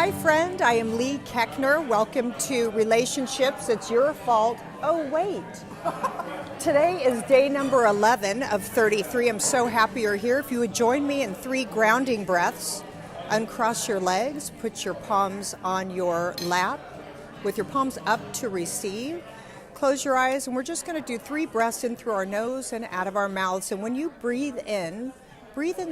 Hi friend, I am Lee Keckner. Welcome to Relationships, It's Your Fault. Oh wait, today is day number 11 of 33. I'm so happy you're here. If you would join me in 3 grounding breaths, uncross your legs, put your palms on your lap with your palms up to receive. Close your eyes and we're just going to do 3 breaths in through our nose and out of our mouths. And when you breathe in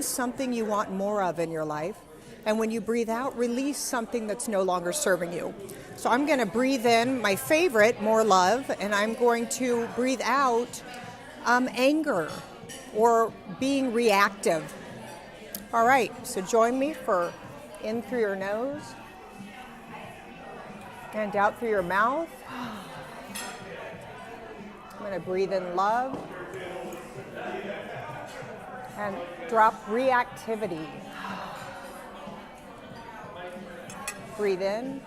something you want more of in your life. And when you breathe out, release something that's no longer serving you. So I'm going to breathe in my favorite, more love, and I'm going to breathe out anger or being reactive. All right, so join me for in through your nose and out through your mouth. I'm going to breathe in love and drop reactivity. Breathe in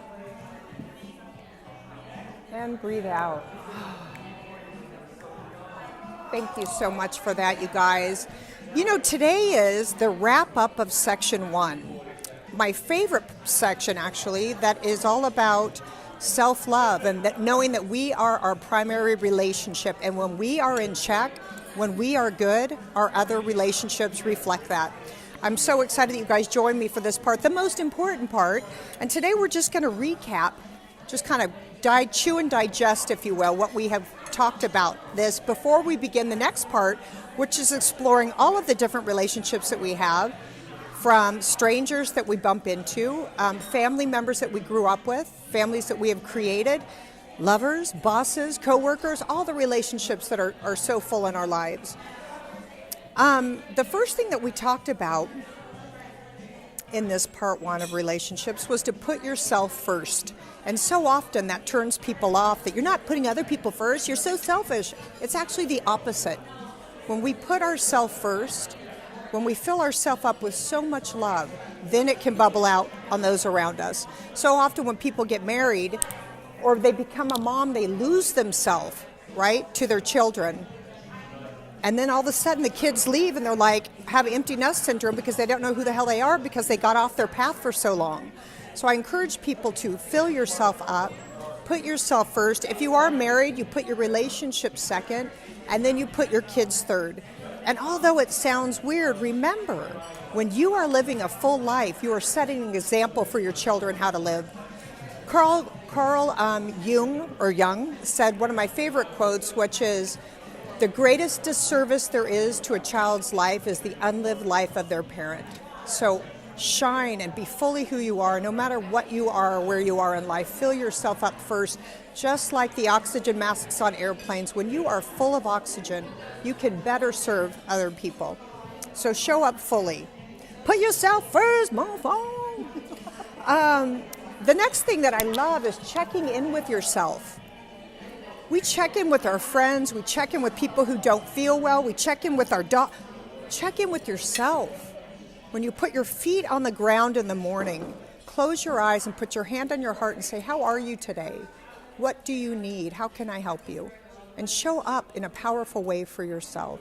and breathe out. Thank you so much for that, you guys. You know, today is the wrap up of section 1. My favorite section, actually, that is all about self-love and that knowing that we are our primary relationship. And when we are in check, when we are good, our other relationships reflect that. I'm so excited that you guys joined me for this part, the most important part. And today we're just going to recap, just kind of chew and digest, if you will, what we have talked about this before we begin the next part, which is exploring all of the different relationships that we have, from strangers that we bump into, family members that we grew up with, families that we have created, lovers, bosses, coworkers, all the relationships that are so full in our lives. The first thing that we talked about in this part 1 of relationships was to put yourself first. And so often that turns people off, that you're not putting other people first, you're so selfish. It's actually the opposite. When we put ourselves first, when we fill ourselves up with so much love, then it can bubble out on those around us. So often when people get married or they become a mom, they lose themselves, right, to their children. And then all of a sudden the kids leave and they're like, have empty nest syndrome because they don't know who the hell they are because they got off their path for so long. So I encourage people to fill yourself up, put yourself first. If you are married, you put your relationship second, and then you put your kids third. And although it sounds weird, remember, when you are living a full life, you are setting an example for your children how to live. Carl Jung said one of my favorite quotes, which is, the greatest disservice there is to a child's life is the unlived life of their parent. So shine and be fully who you are, no matter what you are or where you are in life. Fill yourself up first, just like the oxygen masks on airplanes. When you are full of oxygen, you can better serve other people. So show up fully. Put yourself first, motherfucker. The next thing that I love is checking in with yourself. We check in with our friends, we check in with people who don't feel well, we check in with our dog. Check in with yourself. When you put your feet on the ground in the morning, close your eyes and put your hand on your heart and say, how are you today? What do you need? How can I help you? And show up in a powerful way for yourself.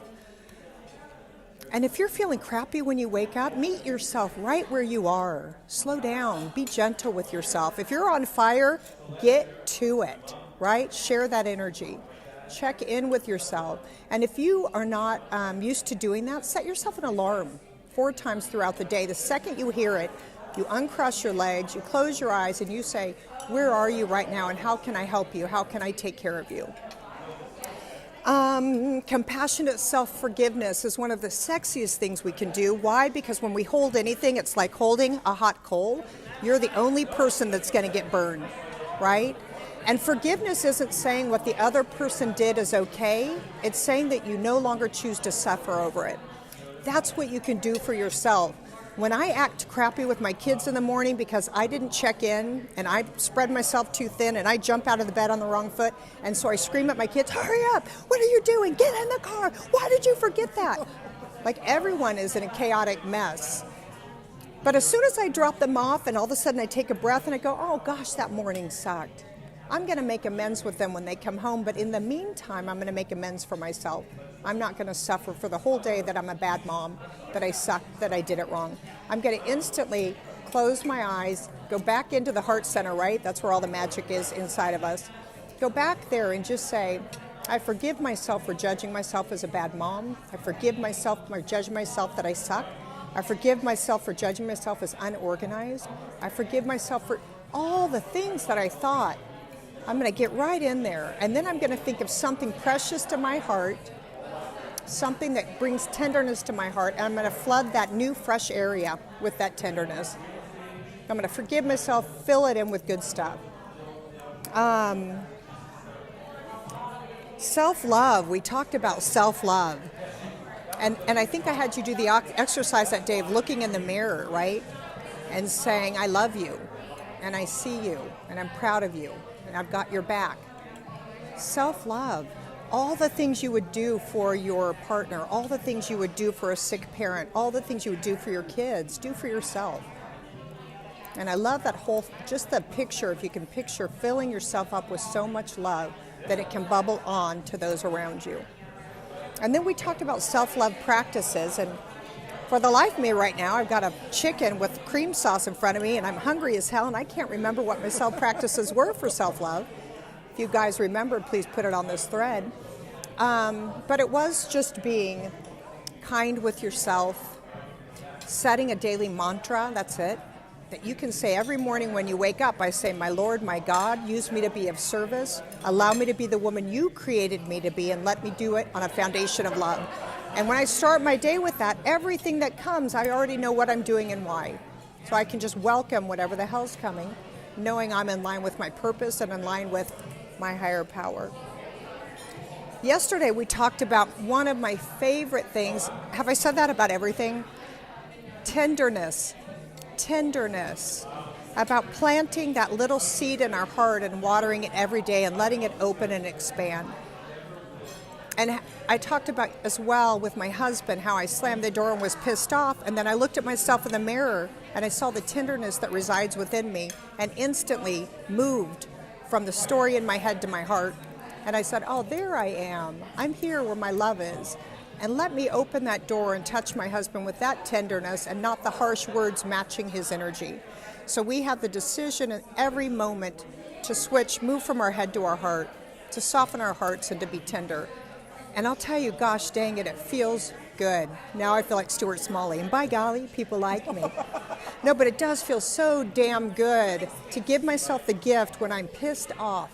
And if you're feeling crappy when you wake up, meet yourself right where you are. Slow down, be gentle with yourself. If you're on fire, get to it. Right? Share that energy. Check in with yourself. And if you are not used to doing that, set yourself an alarm 4 times throughout the day. The second you hear it, you uncross your legs, you close your eyes, and you say, where are you right now, and how can I help you? How can I take care of you? Compassionate self-forgiveness is one of the sexiest things we can do. Why? Because when we hold anything, it's like holding a hot coal. You're the only person that's going to get burned, right? And forgiveness isn't saying what the other person did is okay. It's saying that you no longer choose to suffer over it. That's what you can do for yourself. When I act crappy with my kids in the morning because I didn't check in and I spread myself too thin and I jump out of the bed on the wrong foot, and so I scream at my kids, hurry up, what are you doing? Get in the car. Why did you forget that? Like, everyone is in a chaotic mess. But as soon as I drop them off and all of a sudden I take a breath and I go, oh gosh, that morning sucked. I'm going to make amends with them when they come home, but in the meantime, I'm going to make amends for myself. I'm not going to suffer for the whole day that I'm a bad mom, that I suck, that I did it wrong. I'm going to instantly close my eyes, go back into the heart center, right? That's where all the magic is inside of us. Go back there and just say, I forgive myself for judging myself as a bad mom. I forgive myself for judging myself that I suck. I forgive myself for judging myself as unorganized. I forgive myself for all the things that I thought. I'm going to get right in there, and then I'm going to think of something precious to my heart, something that brings tenderness to my heart, and I'm going to flood that new, fresh area with that tenderness. I'm going to forgive myself, fill it in with good stuff. Self-love. We talked about self-love. And I think I had you do the exercise that day of looking in the mirror, right? And saying, I love you, and I see you, and I'm proud of you, and I've got your back. Self-love. All the things you would do for your partner, all the things you would do for a sick parent, all the things you would do for your kids, do for yourself. And I love that whole, just the picture, if you can picture filling yourself up with so much love that it can bubble on to those around you. And then we talked about self-love practices, and for the life of me right now, I've got a chicken with cream sauce in front of me, and I'm hungry as hell, and I can't remember what my self practices were for self-love. If you guys remember, please put it on this thread. But it was just being kind with yourself, setting a daily mantra, that's it, that you can say every morning when you wake up. I say, my Lord, my God, use me to be of service. Allow me to be the woman you created me to be, and let me do it on a foundation of love. And when I start my day with that, everything that comes, I already know what I'm doing and why. So I can just welcome whatever the hell's coming, knowing I'm in line with my purpose and in line with my higher power. Yesterday we talked about one of my favorite things. Have I said that about everything? Tenderness. Tenderness, about planting that little seed in our heart and watering it every day and letting it open and expand. And I talked about as well with my husband how I slammed the door and was pissed off, and then I looked at myself in the mirror and I saw the tenderness that resides within me and instantly moved from the story in my head to my heart. And I said, oh, there I am. I'm here where my love is. And let me open that door and touch my husband with that tenderness and not the harsh words matching his energy. So we have the decision in every moment to switch, move from our head to our heart, to soften our hearts and to be tender. And I'll tell you, gosh dang it, it feels good. Now I feel like Stuart Smalley, and by golly, people like me. No, but it does feel so damn good to give myself the gift when I'm pissed off,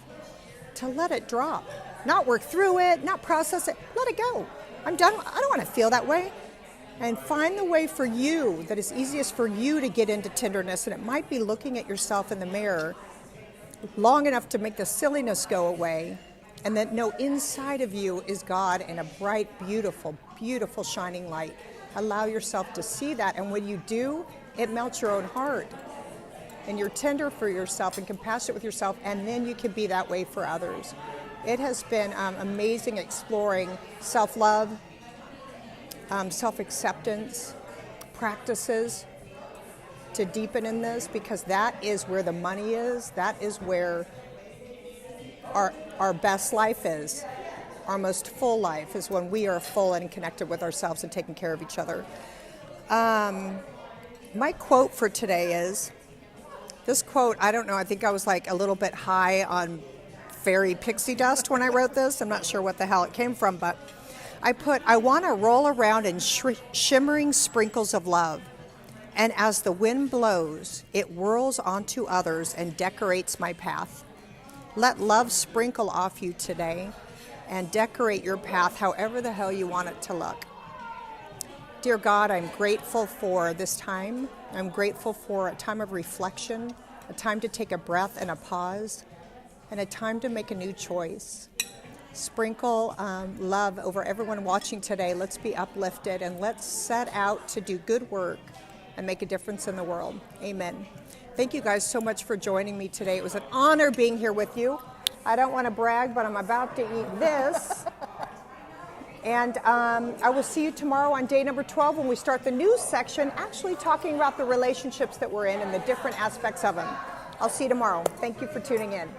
to let it drop. Not work through it, not process it, let it go. I'm done. I don't want to feel that way. And find the way for you that is easiest for you to get into tenderness. And it might be looking at yourself in the mirror long enough to make the silliness go away. And that know inside of you is God in a bright, beautiful, beautiful shining light. Allow yourself to see that. And when you do, it melts your own heart. And you're tender for yourself and compassionate with yourself. And then you can be that way for others. It has been amazing exploring self-love, self-acceptance practices to deepen in this, because that is where the money is. That is where our best life is. Our most full life is when we are full and connected with ourselves and taking care of each other. My quote for today is, this quote, I don't know, I think I was like a little bit high on fairy pixie dust when I wrote this. I'm not sure what the hell it came from, but I want to roll around in shimmering sprinkles of love. And as the wind blows, it whirls onto others and decorates my path. Let love sprinkle off you today and decorate your path however the hell you want it to look. Dear God, I'm grateful for this time. I'm grateful for a time of reflection, a time to take a breath and a pause, and a time to make a new choice. Sprinkle love over everyone watching today. Let's be uplifted and let's set out to do good work and make a difference in the world. Amen. Thank you guys so much for joining me today. It was an honor being here with you. I don't want to brag, but I'm about to eat this. And I will see you tomorrow on day number 12 when we start the new section, actually talking about the relationships that we're in and the different aspects of them. I'll see you tomorrow. Thank you for tuning in.